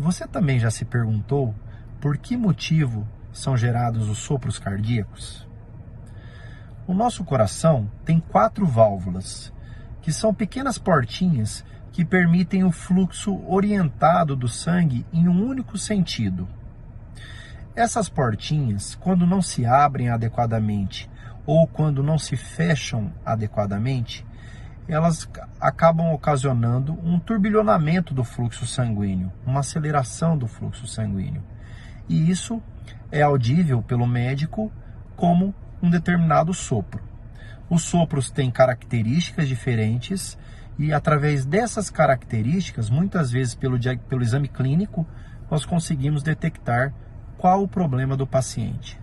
Você também já se perguntou por que motivo são gerados os sopros cardíacos? O nosso coração tem 4 válvulas, que são pequenas portinhas que permitem o fluxo orientado do sangue em um único sentido. Essas portinhas, quando não se abrem adequadamente ou quando não se fecham adequadamente, elas acabam ocasionando um turbilhonamento do fluxo sanguíneo, uma aceleração do fluxo sanguíneo. E isso é audível pelo médico como um determinado sopro. Os sopros têm características diferentes e, através dessas características, muitas vezes pelo exame clínico, nós conseguimos detectar qual o problema do paciente.